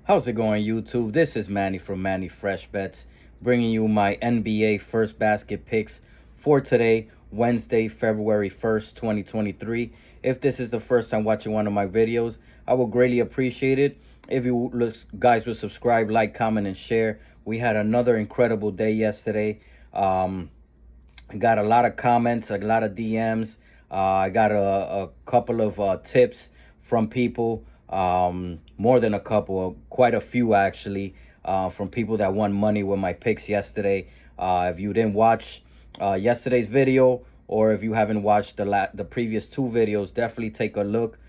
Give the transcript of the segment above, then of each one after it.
How's it going, YouTube? This is Manny from Manny Fresh Bets, bringing you my NBA first basket picks for today, Wednesday, February 1st, 2023. If this is the first time watching one of my videos, I would greatly appreciate it if guys would subscribe, like, comment, and share. We had another incredible day yesterday. I got a lot of comments, a lot of DMs. I got a couple of tips from people, more than a couple, quite a few actually, from people that won money with my picks yesterday. If you didn't watch yesterday's video, or if you haven't watched the previous two videos, definitely take a look.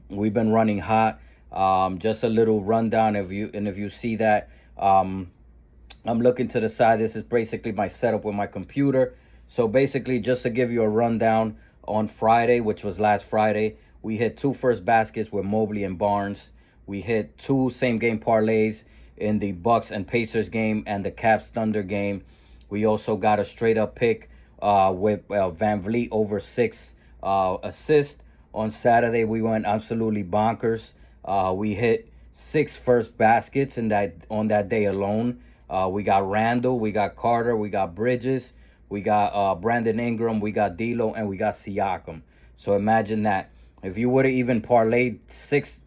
We've been running hot. Just a little rundown. If you see that. I'm looking to the side. This is basically my setup with my computer. So basically, just to give you a rundown, on Friday, which was last Friday, we hit two first baskets with Mobley and Barnes. We hit two same game parlays in the Bucks and Pacers game and the Cavs Thunder game. We also got a straight up pick with Van Vliet over 6 assists. On Saturday, we went absolutely bonkers. We hit six first baskets on that day alone. We got Randall, we got Carter, we got Bridges, we got Brandon Ingram, we got D'Lo, and we got Siakam. So imagine that. If you would have even parlayed six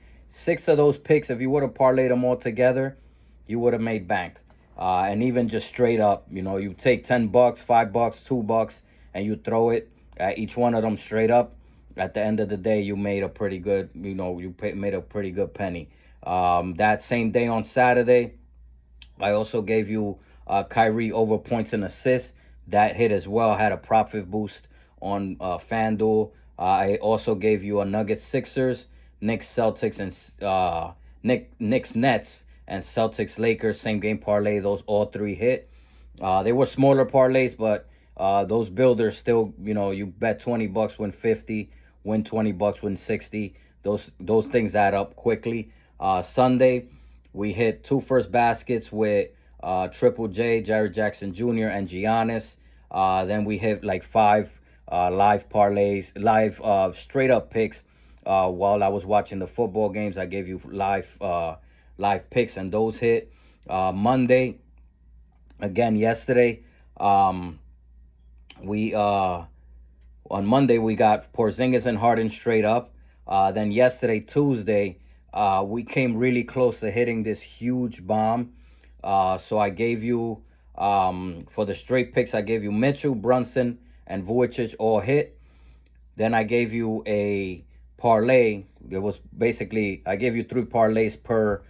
of those picks, if you would have parlayed them all together, you would have made bank. And even just straight up, you take $10, $5, $2, and you throw it at each one of them straight up. At the end of the day, you made a pretty good, made a pretty good penny. That same day on Saturday, I also gave you Kyrie over points and assists. That hit as well. Had a profit boost on FanDuel. I also gave you a Nuggets Sixers, Knicks Celtics, and Knicks Nets, and Celtics Lakers same game parlay. Those all three hit. They were smaller parlays, but those builders still, you bet $20, win 50, win $20, win 60. Those things add up quickly. Sunday, we hit two first baskets with Triple J, Jared Jackson Jr., and Giannis. Then we hit like five live parlays, live straight up picks. While I was watching the football games, I gave you live picks, and those hit. Monday, again yesterday, we on Monday we got Porzingis and Harden straight up. Then yesterday, Tuesday, we came really close to hitting this huge bomb. So I gave you, for the straight picks, I gave you Mitchell, Brunson, and Vucevic all hit. Then I gave you a parlay. It was basically, I gave you three parlays per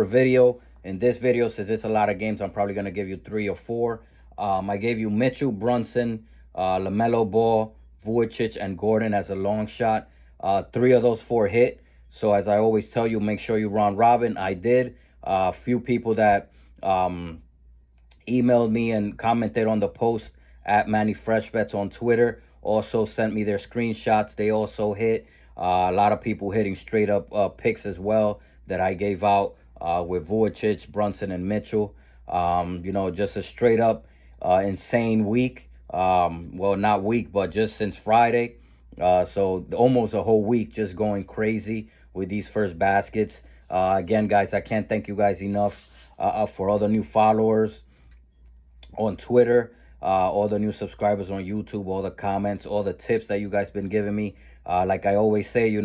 video. In this video, since it's a lot of games, I'm probably going to give you three or four. I gave you Mitchell, Brunson, LaMelo Ball, Vucevic, and Gordon as a long shot. Three of those four hit. So as I always tell you, make sure you round robin. I did. A few people that emailed me and commented on the post at Manny Fresh Bets on Twitter also sent me their screenshots. They also hit. A lot of people hitting straight up picks as well that I gave out with Vucevic, Brunson, and Mitchell. Just a straight up insane week. Well, not week, but just since Friday. So almost a whole week just going crazy with these first baskets. Again, guys, I can't thank you guys enough for all the new followers on Twitter, all the new subscribers on YouTube, all the comments, all the tips that you guys been giving me. Like I always say,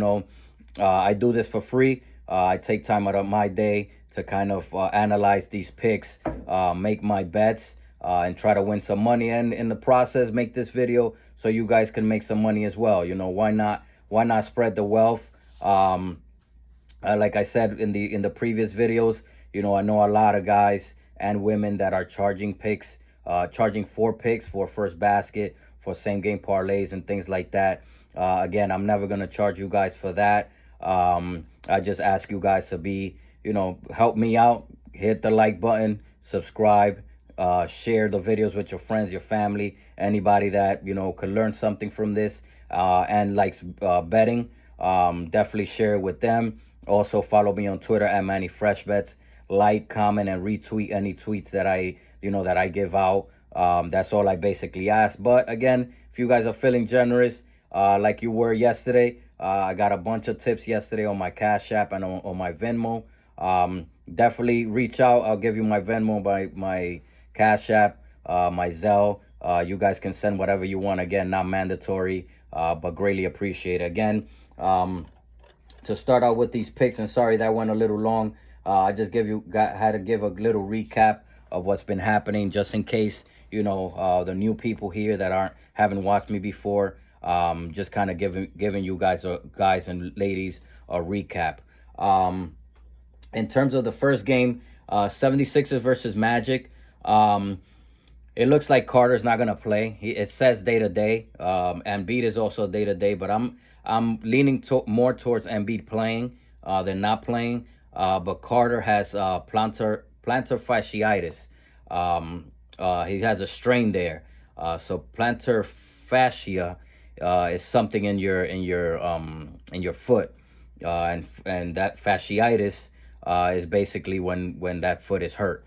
I do this for free. I take time out of my day to kind of analyze these picks, make my bets, and try to win some money, and in the process make this video so you guys can make some money as well. Why not spread the wealth? Like I said in the previous videos, I know a lot of guys and women that are charging picks, charging 4 picks for first basket, for same game parlays and things like that. Again, I'm never gonna charge you guys for that. I just ask you guys to be, help me out. Hit the like button, subscribe, share the videos with your friends, your family, anybody that could learn something from this, and likes betting. Definitely share it with them. Also follow me on Twitter at Manny Fresh Bets. Like, comment, and retweet any tweets that I give out. That's all I basically ask. But again, if you guys are feeling generous, like you were yesterday, I got a bunch of tips yesterday on my Cash App and on my Venmo. Definitely reach out. I'll give you my Venmo, my Cash App, my Zelle. You guys can send whatever you want. Again, not mandatory, but greatly appreciate it. Again, to start out with these picks, and sorry that went a little long. I just had to give a little recap of what's been happening, just in case the new people here that haven't watched me before. Just kind of giving you guys and ladies a recap. In terms of the first game, 76ers versus Magic. It looks like Carter's not gonna play. It says day to day. Embiid is also day to day, but I'm leaning more towards Embiid playing than not playing. But Carter has plantar fasciitis. He has a strain there. So plantar fascia is something in your foot, and that fasciitis is basically when that foot is hurt.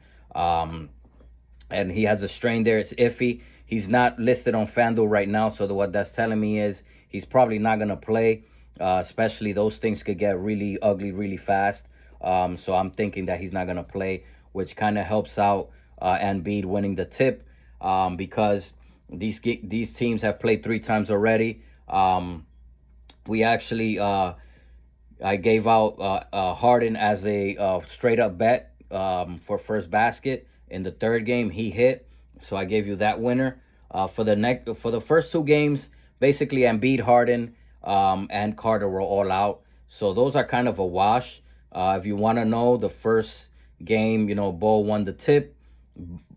And he has a strain there. It's iffy. He's not listed on FanDuel right now, so what that's telling me is he's probably not going to play, especially those things could get really ugly really fast. So I'm thinking that he's not going to play, which kind of helps out Embiid winning the tip, because these teams have played 3 times already. We actually, I gave out Harden as a straight up bet for first basket. In the third game, he hit, so I gave you that winner. For the first 2 games, basically Embiid, Harden, and Carter were all out. So those are kind of a wash. If you want to know, the first game, Bo won the tip.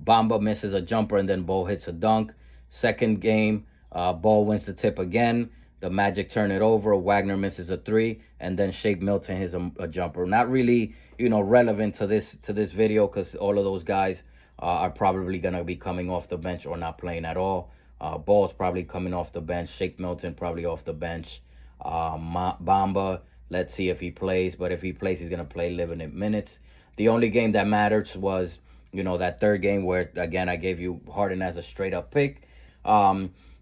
Bamba misses a jumper, and then Bo hits a dunk. Second game, Bo wins the tip again. The Magic turn it over. Wagner misses a 3, and then Shake Milton hits a jumper. Not really, relevant to this video, because all of those guys are probably gonna be coming off the bench or not playing at all. Ball's probably coming off the bench. Shake Milton probably off the bench. Bamba, let's see if he plays. But if he plays, he's gonna play limited minutes. The only game that matters was, that third game where, again, I gave you Harden as a straight up pick.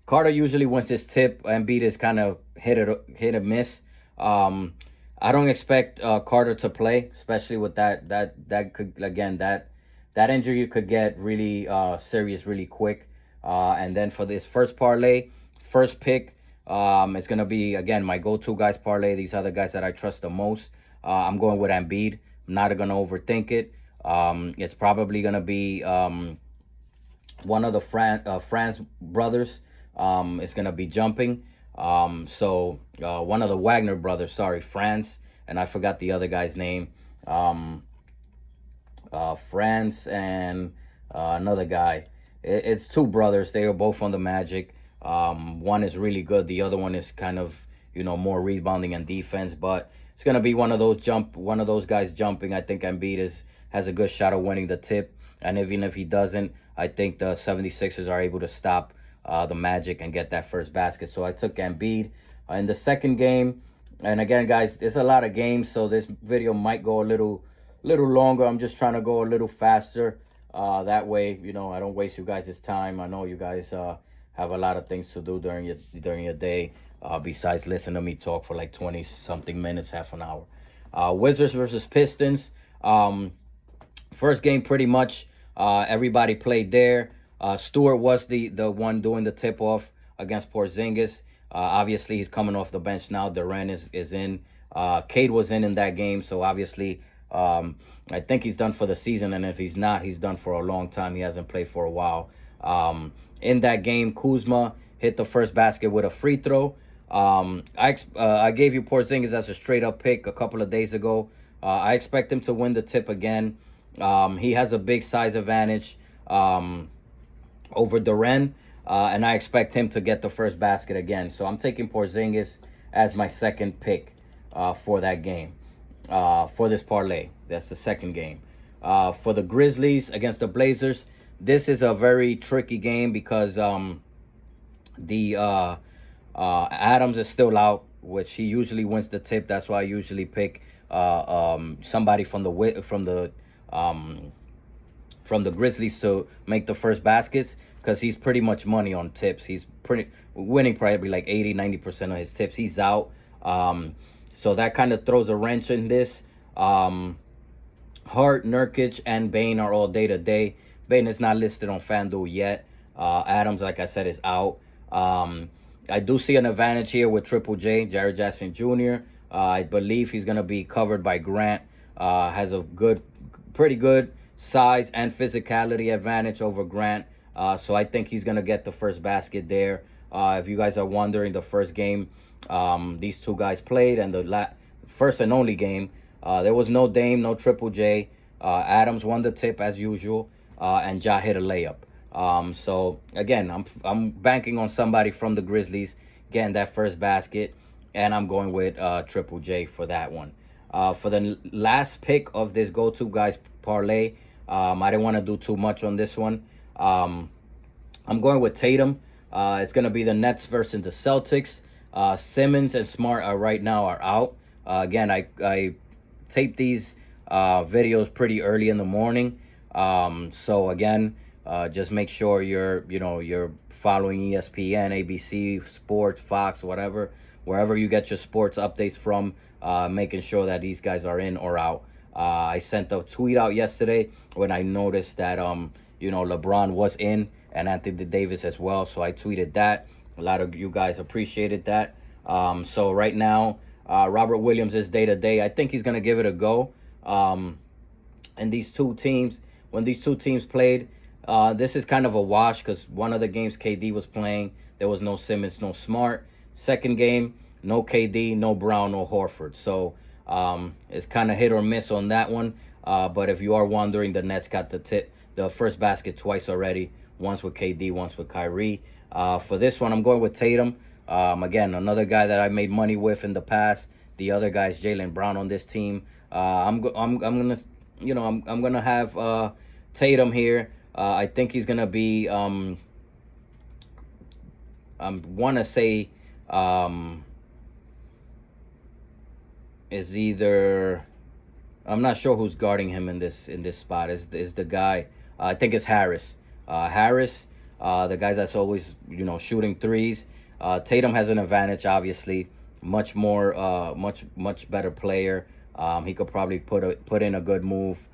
Carter usually wins his tip. Embiid is kind of hit or miss. I don't expect Carter to play, especially with that could, again, that injury could get really serious really quick. And then for this first parlay, first pick, it's gonna be, again, my go-to guys parlay. These are the guys that I trust the most. I'm going with Embiid. I'm not gonna overthink it. It's probably gonna be one of the Franz brothers. Is gonna be jumping. So one of the Wagner brothers, sorry, Franz, and I forgot the other guy's name. Franz and another guy. It's 2 brothers. They are both on the Magic. One is really good. The other one is kind of, more rebounding and defense. But it's gonna be one of those guys jumping. I think Embiid has a good shot of winning the tip. And even if he doesn't, I think the 76ers are able to stop the Magic and get that first basket. So I took Embiid in the second game. And again, guys, there's a lot of games, so this video might go a little longer. I'm just trying to go a little faster. That way, I don't waste you guys' time. I know you guys have a lot of things to do during your day, besides listening to me talk for like 20 something minutes, half an hour. Wizards versus Pistons. First game, pretty much everybody played there. Stewart was the one doing the tip off against Porzingis. Obviously, he's coming off the bench now. Durant is in. Cade was in that game, so obviously, I think he's done for the season. And if he's not, he's done for a long time. He hasn't played for a while. In that game, Kuzma hit the first basket with a free throw. I gave you Porzingis as a straight up pick a couple of days ago. I expect him to win the tip again. He has a big size advantage over Durant, and I expect him to get the first basket again. So I'm taking Porzingis as my second pick for that game, for this parlay. That's the second game. For the Grizzlies against the Blazers, this is a very tricky game because the Adams is still out, which he usually wins the tip. That's why I usually pick somebody from the Grizzlies to make the first baskets, because he's pretty much money on tips. He's winning probably like 80-90% of his tips. He's out. So that kind of throws a wrench in this. Hart, Nurkic, and Bain are all day-to-day. Bain is not listed on FanDuel yet. Adams, like I said, is out. I do see an advantage here with Triple J, Jared Jackson Jr. I believe he's going to be covered by Grant. Has a pretty good size and physicality advantage over Grant. So I think he's going to get the first basket there. If you guys are wondering, the first game these two guys played, and the first and only game, there was no Dame, no Triple J. Adams won the tip as usual, and Ja hit a layup. So again, I'm banking on somebody from the Grizzlies getting that first basket, and I'm going with Triple J for that one. For the last pick of this go-to guys parlay, I didn't want to do too much on this one. I'm going with Tatum. It's going to be the Nets versus the Celtics. Simmons and Smart right now are out. Again, I tape these videos pretty early in the morning. So again, just make sure you're following ESPN, ABC, Sports, Fox, wherever you get your sports updates from, making sure that these guys are in or out. I sent a tweet out yesterday when I noticed that LeBron was in and Anthony Davis as well. So I tweeted that. A lot of you guys appreciated that. So right now, Robert Williams is day-to-day. I think he's going to give it a go. And when these two teams played, this is kind of a wash because one of the games KD was playing, there was no Simmons, no Smart. Second game, no KD, no Brown, no Horford. So it's kind of hit or miss on that one. But if you are wondering, the Nets got the first basket twice already, once with KD, once with Kyrie. For this one, I'm going with Tatum. Again, another guy that I made money with in the past. The other guy is Jaylen Brown on this team. I'm gonna have Tatum here. I think he's gonna be I want to say is either, I'm not sure who's guarding him in this spot. Is the guy, I think it's Harris. Harris, the guys that's always shooting threes. Tatum has an advantage, obviously, much more much better player. He could probably put in a good move,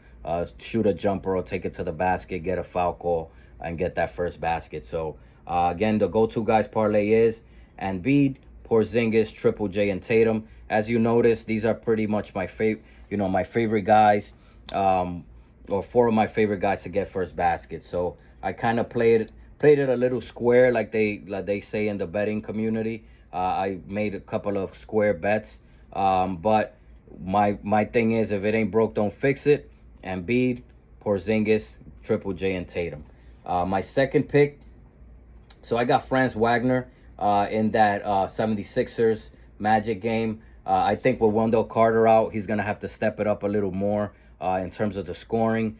shoot a jumper or take it to the basket, get a foul call, and get that first basket. So again, the go-to guys parlay is Embiid, Porzingis, Triple J, and Tatum. As you notice, these are pretty much my favorite guys, or four of my favorite guys to get first basket. So I kind of played it a little square, like they say in the betting community. I made a couple of square bets, but my thing is, if it ain't broke, don't fix it. Embiid, Porzingis, Triple J, and Tatum. My second pick, so I got Franz Wagner in that 76ers Magic game. I think with Wendell Carter out, he's going to have to step it up a little more in terms of the scoring.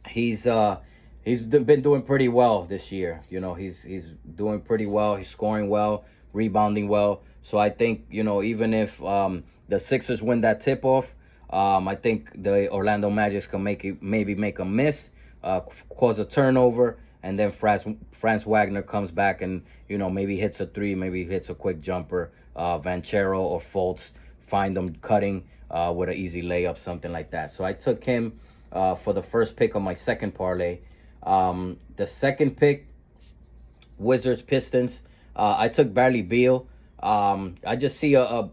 He's been doing pretty well this year. He's doing pretty well. He's scoring well, rebounding well. So I think, even if the Sixers win that tip-off, I think the Orlando Magic can maybe make a miss, cause a turnover, and then Franz Wagner comes back and, maybe hits a three, maybe hits a quick jumper. Vanchero or Fultz find them cutting with an easy layup, something like that. So I took him for the first pick of my second parlay. The second pick, Wizards Pistons. I took Bradley Beal. I just see a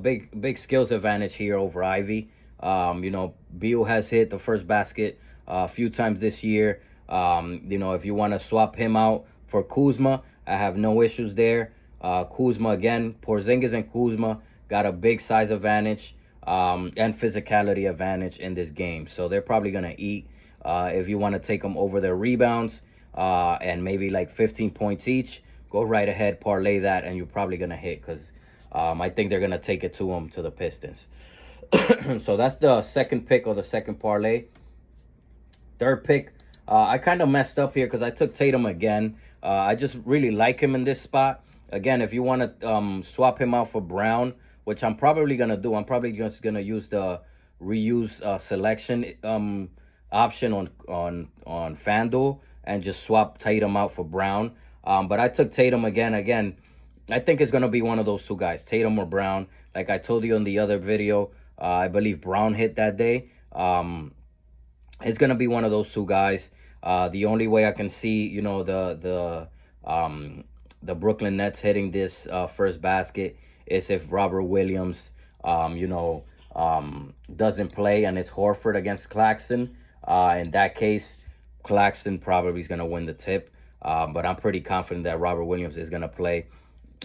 big skills advantage here over Ivy. Beal has hit the first basket a few times this year. If you want to swap him out for Kuzma, I have no issues there. Kuzma again, Porzingis and Kuzma got a big size advantage and physicality advantage in this game. So they're probably going to eat. If you want to take them over their rebounds and maybe like 15 points each, go right ahead, parlay that, and you're probably going to hit because I think they're going to take it to them, to the Pistons. So that's the second pick of the second parlay. Third pick, I kind of messed up here because I took Tatum again. I just really like him in this spot. Again, if you want to swap him out for Brown, which I'm probably going to do, I'm probably just going to use the reuse selection option on FanDuel and just swap Tatum out for Brown. But I took Tatum again. I think it's going to be one of those two guys, Tatum or Brown. Like I told you in the other video, I believe Brown hit that day. It's gonna be one of those two guys. The only way I can see, the Brooklyn Nets hitting this first basket is if Robert Williams, doesn't play and it's Horford against Claxton. In that case, Claxton probably is gonna win the tip. But I'm pretty confident that Robert Williams is gonna play,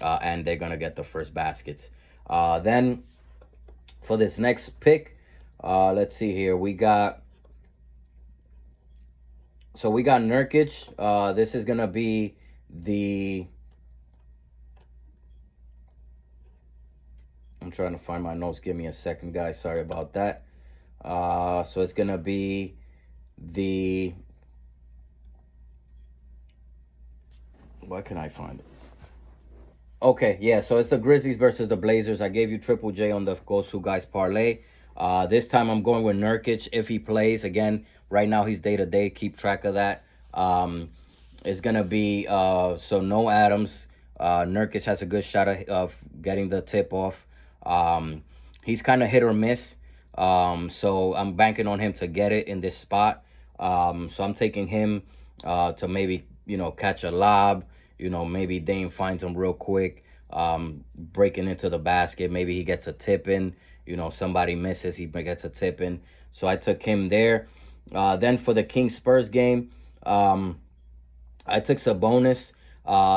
and they're gonna get the first baskets. Then for this next pick, let's see here. We got Nurkic. This is gonna be the. I'm trying to find my notes. Give me a second, guys. Sorry about that. So it's gonna be the. Why can I find it? Okay, yeah. So it's the Grizzlies versus the Blazers. I gave you Triple J on the Goes Who Guys parlay. This time I'm going with Nurkic if he plays. Again, right now he's day to day. Keep track of that. It's gonna be so no Adams. Nurkic has a good shot of getting the tip off. He's kind of hit or miss. So I'm banking on him to get it in this spot. So I'm taking him to maybe catch a lob. Maybe Dame finds him real quick, breaking into the basket. Maybe he gets a tip in. Somebody misses, he gets a tip in. So I took him there. Then for the Kings Spurs game, I took Sabonis.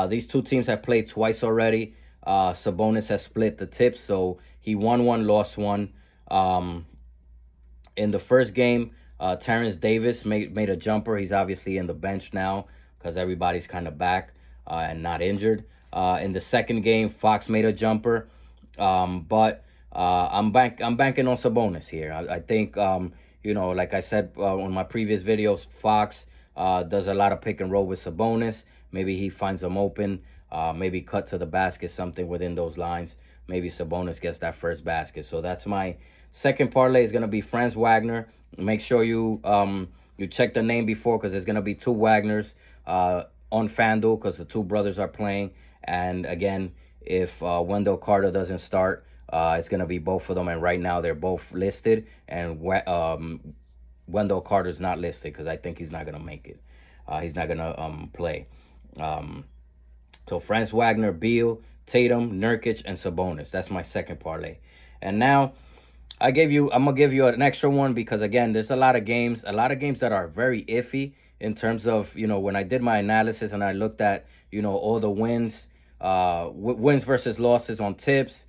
These two teams have played twice already. Sabonis has split the tips, so he won one, lost one. In the first game, Terrence Davis made a jumper. He's obviously in the bench now because everybody's kind of back and not injured. In the second game, Fox made a jumper, but I'm banking on Sabonis here. I think like I said on my previous videos, Fox does a lot of pick and roll with Sabonis. Maybe he finds them open. Maybe cut to the basket, something within those lines. Maybe Sabonis gets that first basket. So that's my second parlay. Is gonna be Franz Wagner. Make sure you check the name before, because there's gonna be two Wagners on FanDuel, because the two brothers are playing. And again, if Wendell Carter doesn't start, it's gonna be both of them. And right now they're both listed, and Wendell Carter's not listed because I think he's not gonna make it. He's not gonna play. So Franz Wagner, Beal, Tatum, Nurkic, and Sabonis. That's my second parlay. And now I'm gonna give you an extra one, because again, there's a lot of games that are very iffy in terms of, when I did my analysis and I looked at, all the wins, wins versus losses on tips,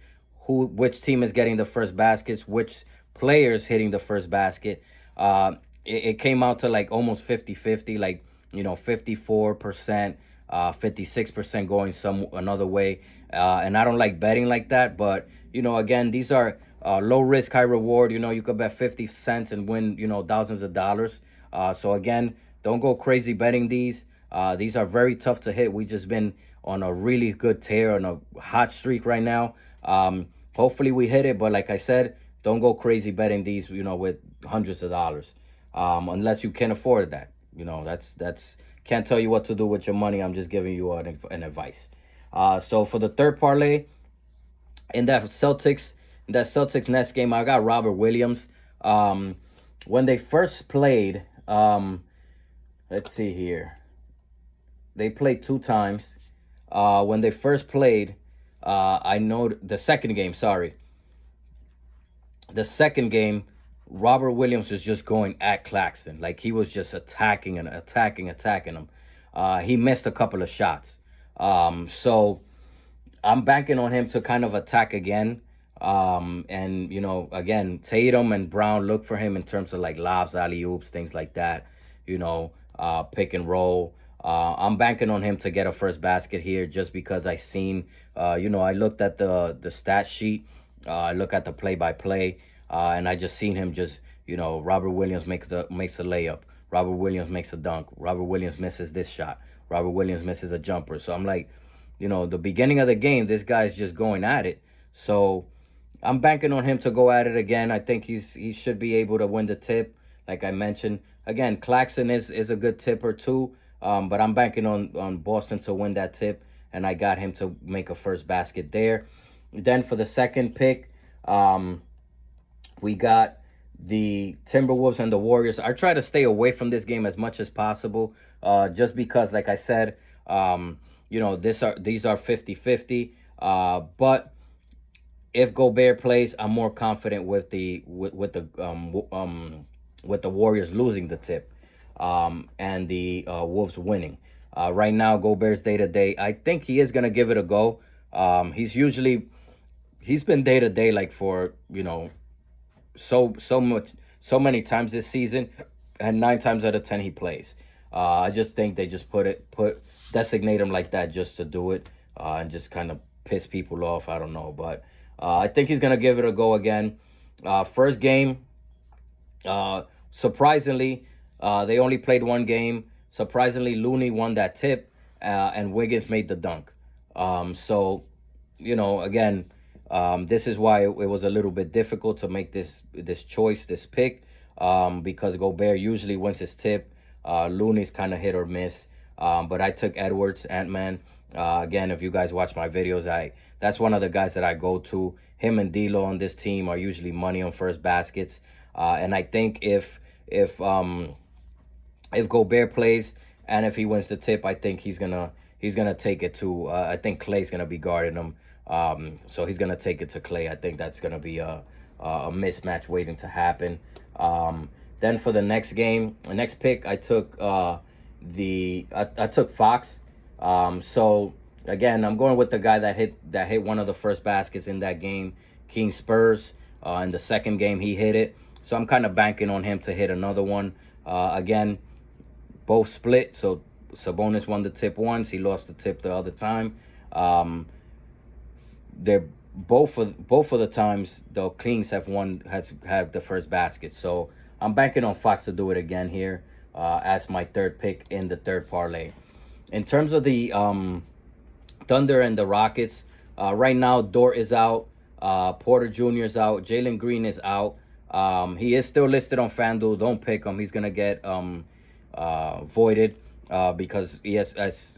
which team is getting the first baskets, which players hitting the first basket. It came out to like almost 50-50, like, 54%, 56% going another way. And I don't like betting like that, but, again, these are low risk, high reward. You could bet 50 cents and win, thousands of dollars. So again, don't go crazy betting these. These are very tough to hit. We just been on a really good tear, on a hot streak right now. Hopefully we hit it, but like I said, don't go crazy betting these, with hundreds of dollars, unless you can afford that. That's can't tell you what to do with your money. I'm just giving you an advice. So for the third parlay, in that Celtics Nets game, I got Robert Williams. When they first played, let's see here. They played two times. When they first played, I know the second game, sorry. The second game, Robert Williams was just going at Claxton. Like, he was just attacking him. He missed a couple of shots. So I'm banking on him to kind of attack again. And, again, Tatum and Brown look for him in terms of like lobs, alley-oops, things like that, pick and roll. I'm banking on him to get a first basket here, just because I seen, I looked at the stat sheet. I look at the play-by-play, and I just seen him just, Robert Williams makes a layup. Robert Williams makes a dunk. Robert Williams misses this shot. Robert Williams misses a jumper. So I'm like, the beginning of the game, this guy's just going at it. So I'm banking on him to go at it again. I think he should be able to win the tip, like I mentioned. Again, Claxton is a good tipper too, but I'm banking on Boston to win that tip, and I got him to make a first basket there. Then for the second pick, We got the Timberwolves and the Warriors. I try to stay away from this game as much as possible, just because, like I said, these are 50-50. But if Gobert plays, I'm more confident with with the Warriors losing the tip, and the Wolves winning. Right now, Gobert's day to day. I think he is gonna give it a go. He's been day to day like for so many times this season, and 9 times out of 10 he plays. I just think they just designate him like that just to do it, and just kind of piss people off. I don't know, but I think he's gonna give it a go again. First game, surprisingly, they only played one game. Surprisingly, Looney won that tip, and Wiggins made the dunk. So, again, this is why it was a little bit difficult to make this choice, this pick, because Gobert usually wins his tip. Looney's kind of hit or miss. But I took Edwards, Ant-Man. Again, if you guys watch my videos, that's one of the guys that I go to. Him and D'Lo on this team are usually money on first baskets. And I think if Gobert plays and if he wins the tip, I think he's gonna take it to. I think Clay's gonna be guarding him. So he's gonna take it to Clay. I think that's gonna be a mismatch waiting to happen. Then for the next game, the next pick, I took I took Fox. So again, I'm going with the guy that hit one of the first baskets in that game, King Spurs. In the second game, he hit it. So I'm kind of banking on him to hit another one. Again, both split. So Sabonis won the tip once. He lost the tip the other time. They're both of the times the Kings have had the first basket. So I'm banking on Fox to do it again here, as my third pick in the third parlay. In terms of the Thunder and the Rockets, right now Dort is out, Porter Jr. is out, Jalen Green is out. He is still listed on FanDuel. Don't pick him. He's gonna get voided, because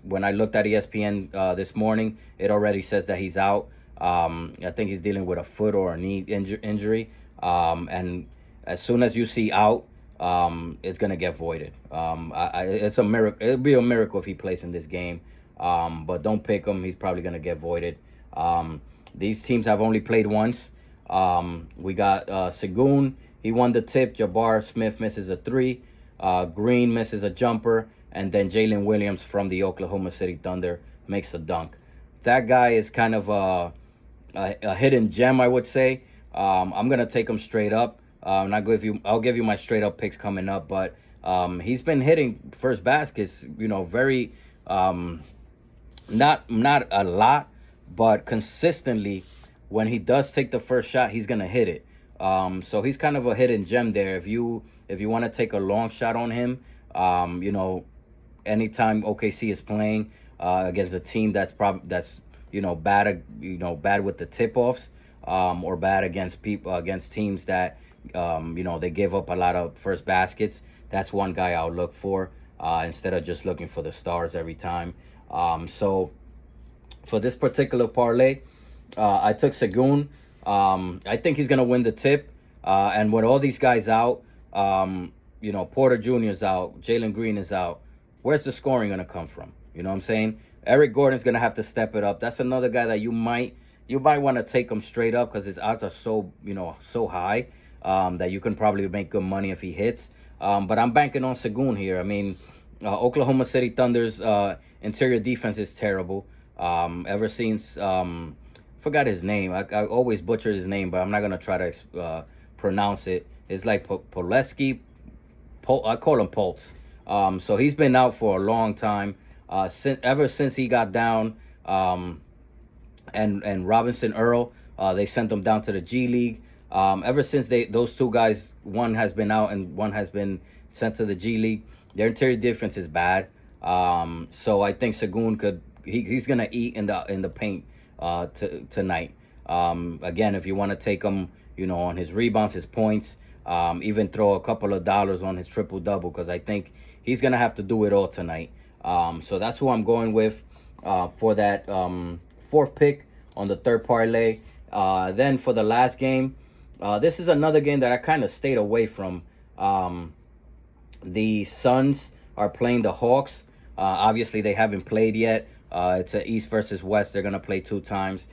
when I looked at ESPN this morning, it already says that he's out. I think he's dealing with a foot or a knee injury. And as soon as you see out, it's gonna get voided. It's a miracle. It'll be a miracle if he plays in this game. But don't pick him. He's probably gonna get voided. These teams have only played once. We got Segun. He won the tip. Jabbar Smith misses a three. Green misses a jumper, and then Jalen Williams from the Oklahoma City Thunder makes a dunk. That guy is kind of a hidden gem, I would say. I'm gonna take him straight up. I'll give you my straight up picks coming up, but he's been hitting first baskets, very not a lot, but consistently. When he does take the first shot, he's gonna hit it. So he's kind of a hidden gem there. If you want to take a long shot on him, anytime OKC is playing against a team that's bad with the tip offs, or bad against teams that they give up a lot of first baskets, that's one guy I'll look for, instead of just looking for the stars every time. So for this particular parlay, I took Segun. I think he's gonna win the tip. And with all these guys out, Porter Jr. is out, Jalen Green is out. Where's the scoring gonna come from? You know what I'm saying? Eric Gordon's gonna have to step it up. That's another guy that you might want to take him straight up, because his odds are so high, that you can probably make good money if he hits. But I'm banking on Segun here. I mean, Oklahoma City Thunder's interior defense is terrible. Ever since forgot his name. I always butcher his name, but I'm not gonna try to pronounce it. It's like Poleski. I call him Pulse. So he's been out for a long time. Ever since he got down, and Robinson Earl, they sent him down to the G League. Ever since those two guys, one has been out and one has been sent to the G League, their interior defense is bad. So I think Segun he's gonna eat in the paint tonight. Again, if you want to take him, on his rebounds, his points, even throw a couple of dollars on his triple double, because I think he's gonna have to do it all tonight. So that's who I'm going with for that fourth pick on the third parlay. Then for the last game, This is another game that I kind of stayed away from. The Suns are playing the Hawks. Obviously, they haven't played yet. It's a East versus West. They're gonna play 2 times.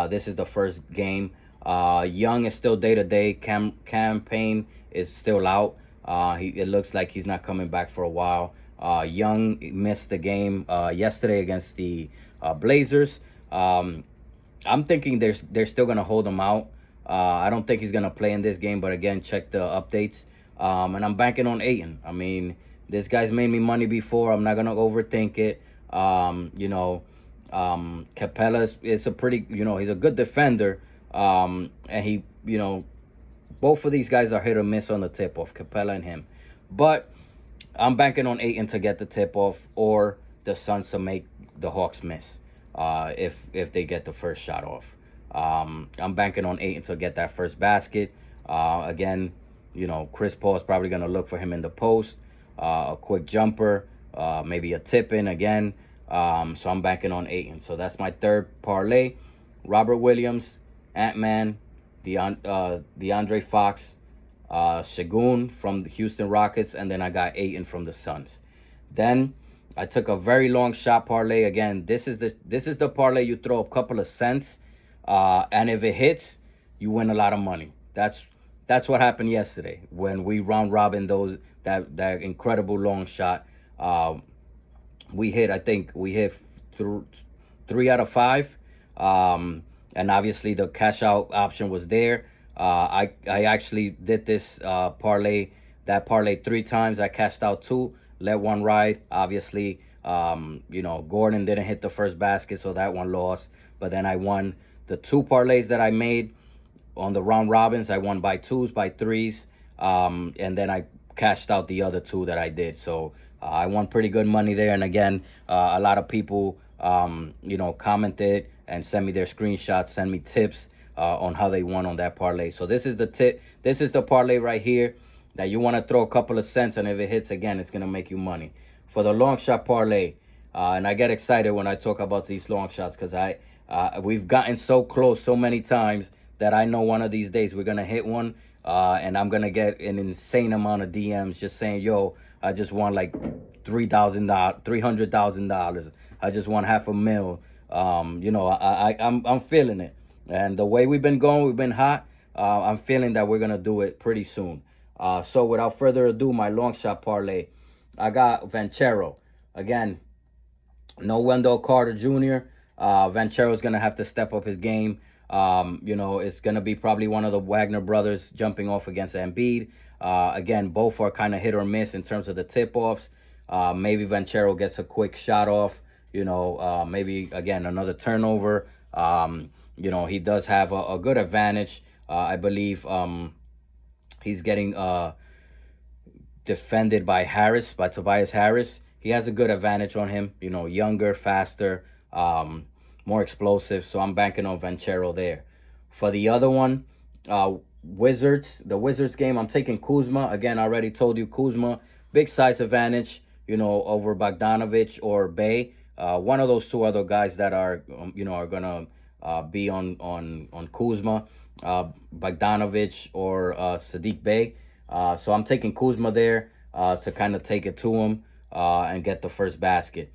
This is the first game. Young is still day to day. Campaign is still out. It looks like he's not coming back for a while. Young missed the game yesterday against the Blazers. I'm thinking they're still gonna hold him out. I don't think he's gonna play in this game, but again, check the updates. And I'm banking on Ayton. I mean, this guy's made me money before. I'm not gonna overthink it. Capella is a pretty, he's a good defender. And both of these guys are hit or miss on the tip off, Capella and him. But I'm banking on Ayton to get the tip off, or the Suns to make the Hawks miss. If they get the first shot off. I'm banking on Ayton to get that first basket. Again, Chris Paul is probably going to look for him in the post, a quick jumper, maybe a tip in again. So I'm banking on Ayton. So that's my third parlay. Robert Williams, Ant-Man, DeAndre Fox, Şengün from the Houston Rockets, and then I got Ayton from the Suns. Then I took a very long shot parlay. Again, this is the parlay you throw a couple of cents, and if it hits, you win a lot of money. That's what happened yesterday when we round robin that incredible long shot. I think we hit 3 out of 5, and obviously the cash out option was there. I actually did this parlay 3 times. I cashed out 2, let 1 ride. Obviously, Gordon didn't hit the first basket, so that one lost. But then I won the 2 parlays that I made on the round robins. I won by 2s, by 3s, and then I cashed out the other 2 that I did. So I won pretty good money there. And again, a lot of people, commented and sent me their screenshots, send me tips on how they won on that parlay. So this is the tip. This is the parlay right here that you want to throw a couple of cents, and if it hits again, it's going to make you money. For the long shot parlay, and I get excited when I talk about these long shots because we've gotten so close so many times that I know one of these days we're going to hit one, and I'm going to get an insane amount of DMs just saying, yo, I just won like $300,000. I just won $500,000. I'm feeling it. And the way we've been going, we've been hot. I'm feeling that we're going to do it pretty soon. So without further ado, my long shot parlay. I got Valenciunas. Again, no Wendell Carter Jr. Valenciunas going to have to step up his game. It's going to be probably one of the Wagner brothers jumping off against Embiid. Again, both are kind of hit or miss in terms of the tip-offs. Maybe Valenciunas gets a quick shot off. Maybe, again, another turnover. He does have a good advantage. I believe he's getting defended by Tobias Harris. He has a good advantage on him. Younger, faster, more explosive. So I'm banking on Valenciunas there. For the other one, the Wizards game, I'm taking Kuzma. Again, I already told you Kuzma, big size advantage, over Bogdanovic or Bey. One of those 2 other guys that are going to be on Kuzma, Bogdanovic or Sadiq Bey. So I'm taking Kuzma there to kind of take it to him and get the first basket.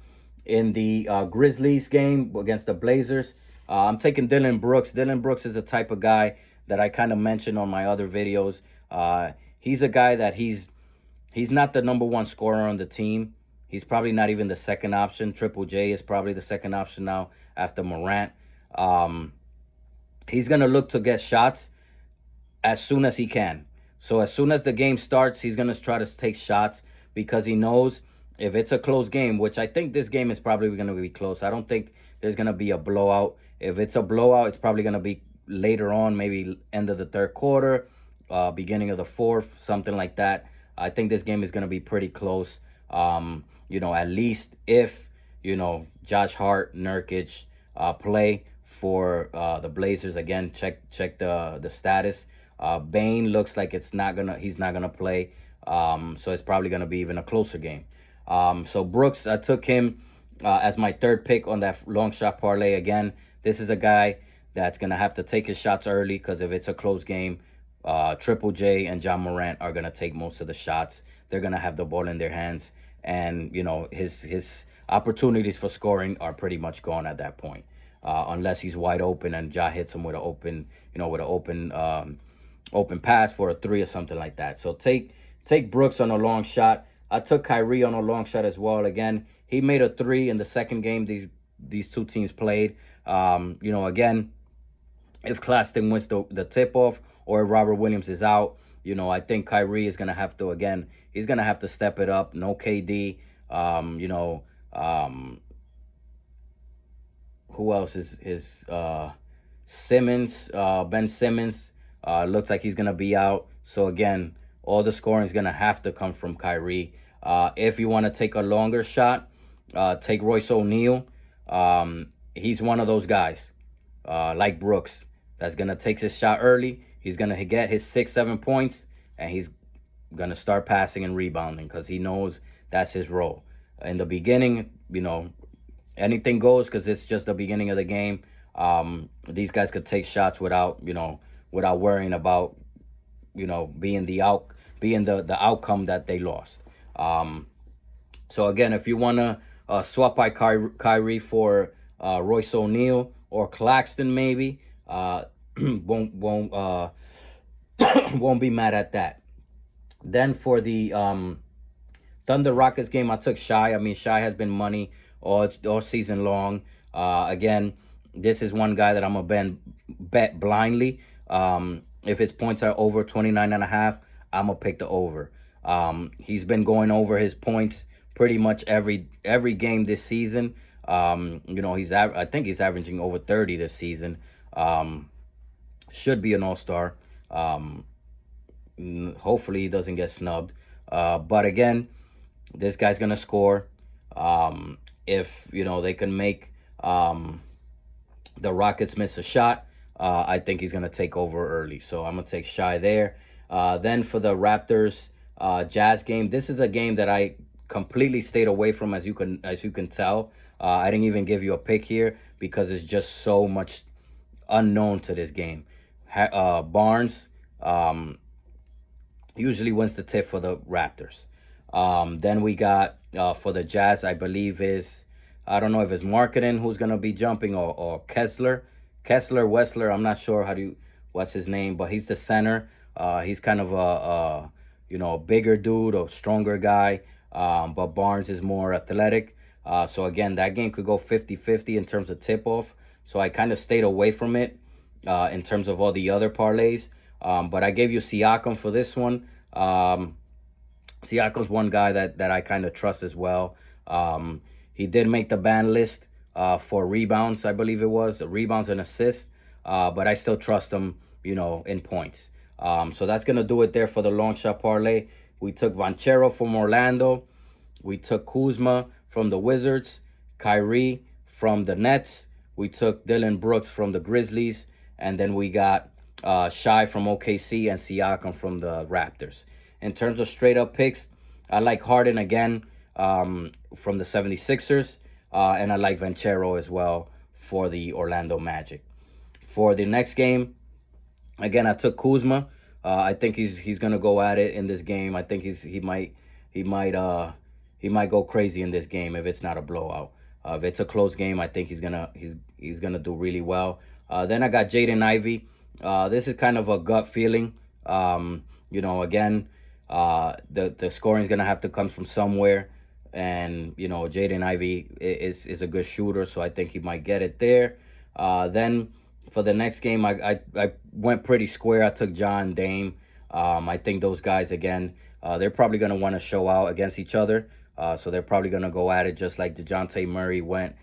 In the Grizzlies game against the Blazers, I'm taking Dillon Brooks. Dillon Brooks is the type of guy that I kind of mentioned on my other videos. He's a guy that he's not the number 1 scorer on the team. He's probably not even the second option. Triple J is probably the second option now after Morant. He's going to look to get shots as soon as he can. So as soon as the game starts, he's going to try to take shots because he knows if it's a close game, which I think this game is probably going to be close. I don't think there's going to be a blowout. If it's a blowout, it's probably going to be later on, maybe end of the 3rd quarter, beginning of the 4th, something like that. I think this game is going to be pretty close. At least if, Josh Hart, Nurkic play for the Blazers. Again, check the status. Bane looks like he's not gonna play. So it's probably gonna be even a closer game. So Brooks, I took him as my 3rd pick on that long shot parlay. Again, this is a guy that's gonna have to take his shots early because if it's a close game, Triple J and John Morant are going to take most of the shots. They're going to have the ball in their hands. And, his opportunities for scoring are pretty much gone at that point. Unless he's wide open and Ja hits him with open pass for a three or something like that. So take Brooks on a long shot. I took Kyrie on a long shot as well. Again, he made a three in the second game these two teams played. Again, if Claxton wins the tip-off or if Robert Williams is out, I think Kyrie is going to have to, again, he's going to have to step it up. No KD. Who else is Simmons, Ben Simmons, looks like he's going to be out. So, again, all the scoring is going to have to come from Kyrie. If you want to take a longer shot, take Royce O'Neal. He's one of those guys, like Brooks, that's going to take his shot early. He's going to get his 6-7 points, and he's going to start passing and rebounding because he knows that's his role. In the beginning, anything goes because it's just the beginning of the game. These guys could take shots without worrying about, being the outcome that they lost. So again, if you want to swap by Kyrie for Royce O'Neal or Claxton, maybe won't be mad at that. Then for the Thunder Rockets game, I took Shai. I mean, Shai has been money all season long. Again, this is one guy that I'm gonna bet blindly. If his points are over 29.5, I'm gonna pick the over. He's been going over his points pretty much every game this season. I think he's averaging over 30 this season. Should be an all-star. Hopefully he doesn't get snubbed. But again, this guy's gonna score. If they can make the Rockets miss a shot, I think he's gonna take over early. So I'm gonna take Shai there. Then for the Raptors Jazz game, this is a game that I completely stayed away from, as you can tell. I didn't even give you a pick here because it's just so much unknown to this game. Barnes usually wins the tip for the Raptors. Then we got for the Jazz, I believe I don't know if it's Marketing who's gonna be jumping or Kessler Wessler. I'm not sure what's his name, but he's the center. He's kind of a bigger dude, a stronger guy. But Barnes is more athletic. So again, that game could go 50-50 in terms of tip-off. So I kind of stayed away from it in terms of all the other parlays. But I gave you Siakam for this one. Siakam's one guy that I kind of trust as well. He did make the ban list for rebounds, I believe it was. Rebounds and assists. But I still trust him, in points. So that's going to do it there for the long shot parlay. We took Valenciunas from Orlando. We took Kuzma from the Wizards. Kyrie from the Nets. We took Dylan Brooks from the Grizzlies. And then we got Shai from OKC and Siakam from the Raptors. In terms of straight up picks, I like Harden again from the 76ers. And I like Valenciunas as well for the Orlando Magic. For the next game, again, I took Kuzma. I think he's gonna go at it in this game. I think he might go crazy in this game if it's not a blowout. If it's a close game, I think he's gonna do really well. Then I got Jaden Ivey. This is kind of a gut feeling. Again, the scoring is gonna have to come from somewhere, and Jaden Ivey is a good shooter, so I think he might get it there. Then for the next game, I went pretty square. I took John Dame. I think those guys, again, they're probably going to want to show out against each other. So they're probably going to go at it just like DeJounte Murray went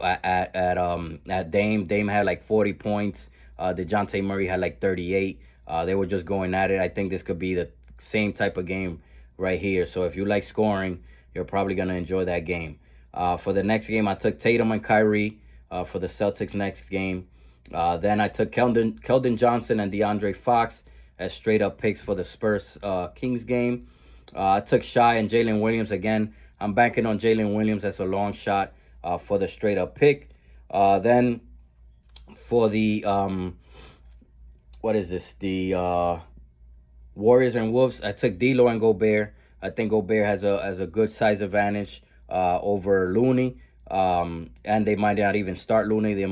at Dame. Dame had like 40 points. DeJounte Murray had like 38. They were just going at it. I think this could be the same type of game right here. So if you like scoring, you're probably going to enjoy that game. For the next game, I took Tatum and Kyrie for the Celtics next game. Then I took Keldon Johnson and DeAndre Fox as straight up picks for the Spurs Kings game. I took Shai and Jalen Williams again. I'm banking on Jalen Williams as a long shot for the straight up pick. Then for the what is this? The Warriors and Wolves. I took D'Lo and Gobert. I think Gobert has a good size advantage over Looney. And they might not even start Looney. They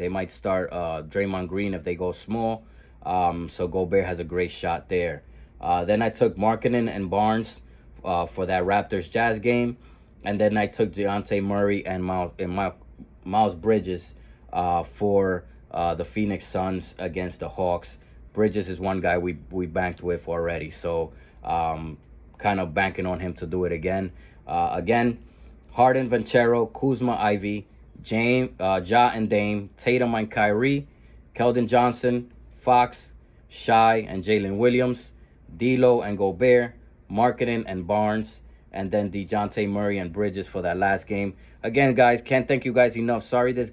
might start Draymond Green if they go small. So Gobert has a great shot there. Then I took Markkanen and Barnes for that Raptors Jazz game, and then I took Dejounte Murray and Miles Bridges for the Phoenix Suns against the Hawks. Bridges is one guy we banked with already, so kind of banking on him to do it again. Again, Harden, Venchero, Kuzma, Ivy, Ja and Dame, Tatum and Kyrie, Keldon Johnson, Fox, Shai and Jalen Williams, D'Lo and Gobert, Markkanen and Barnes, and then DeJounte Murray and Bridges for that last game. Again, guys, can't thank you guys enough. Sorry this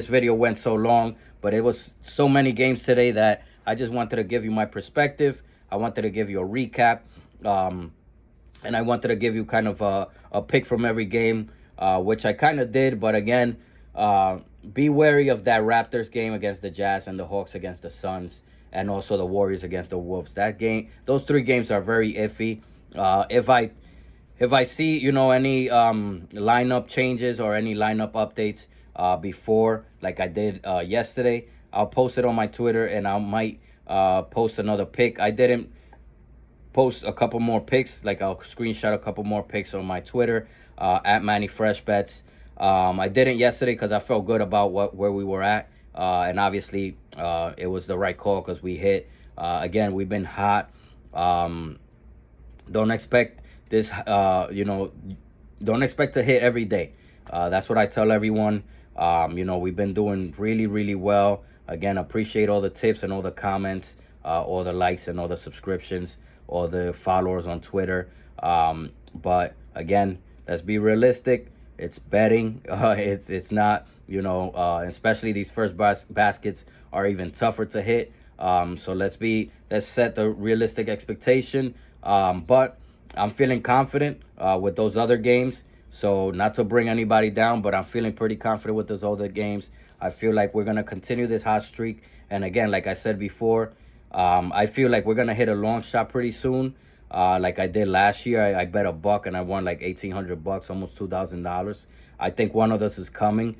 video went so long, but it was so many games today that I just wanted to give you my perspective. I wanted to give you a recap. And I wanted to give you kind of a pick from every game, which I kind of did. But again, be wary of that Raptors game against the Jazz and the Hawks against the Suns, and also the Warriors against the Wolves. Those 3 games are very iffy. If I see, any lineup changes or any lineup updates before, like I did yesterday, I'll post it on my Twitter, and I might post another pick. I didn't post a couple more picks, like I'll screenshot a couple more picks on my Twitter at Manny Fresh Bets. I didn't yesterday because I felt good about where we were at, and obviously it was the right call because we hit. Again, we've been hot. Don't expect this, don't expect to hit every day. That's what I tell everyone. We've been doing really, really well. Again, appreciate all the tips and all the comments, all the likes and all the subscriptions, all the followers on Twitter. But again, let's be realistic. It's betting. It's not, especially these first baskets are even tougher to hit. So let's set the realistic expectation. But I'm feeling confident with those other games. So not to bring anybody down, but I'm feeling pretty confident with those other games. I feel like we're going to continue this hot streak. And again, like I said before, I feel like we're going to hit a long shot pretty soon. Like I did last year, I bet $1 and I won like $1,800, almost $2,000. I think one of us is coming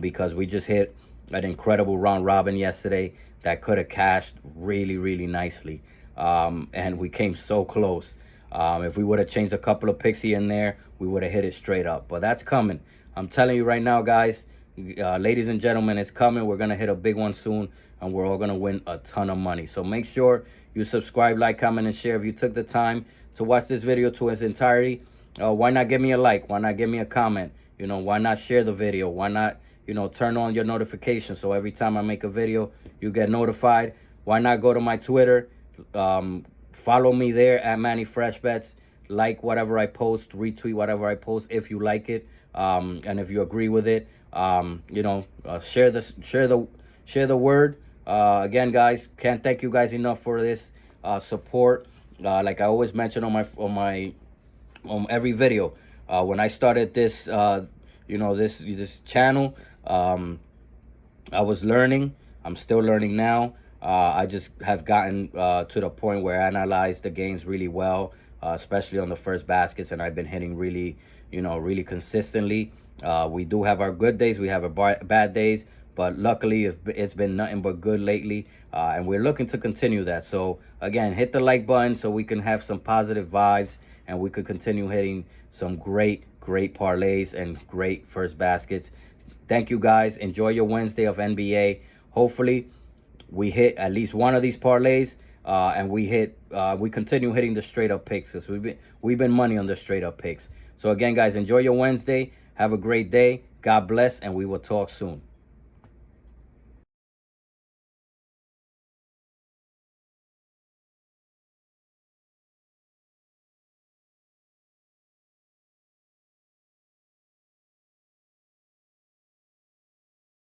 because we just hit an incredible round robin yesterday that could have cashed really, really nicely. And we came so close. If we would have changed a couple of picks here and there, we would have hit it straight up. But that's coming. I'm telling you right now, guys, ladies and gentlemen, it's coming. We're going to hit a big one soon, and we're all going to win a ton of money. So make sure you subscribe, like, comment, and share. If you took the time to watch this video to its entirety, why not give me a like? Why not give me a comment? Why not share the video? Why not, turn on your notifications so every time I make a video, you get notified? Why not go to my Twitter? Follow me there at Manny Fresh Bets. Like whatever I post, retweet whatever I post if you like it, and if you agree with it, share the word. Again, guys, can't thank you guys enough for this support. Like I always mention on every video, when I started this, this channel, I was learning. I'm still learning now. I just have gotten to the point where I analyze the games really well, especially on the first baskets, and I've been hitting really, really consistently. We do have our good days. We have our bad days, but luckily it's been nothing but good lately, and we're looking to continue that. So again, hit the like button so we can have some positive vibes, and we could continue hitting some great parlays and great first baskets. Thank you, guys. Enjoy your Wednesday of NBA. Hopefully we hit at least one of these parlays, and we continue hitting the straight up picks because we've been money on the straight up picks. So again, guys, enjoy your Wednesday. Have a great day. God bless, and we will talk soon.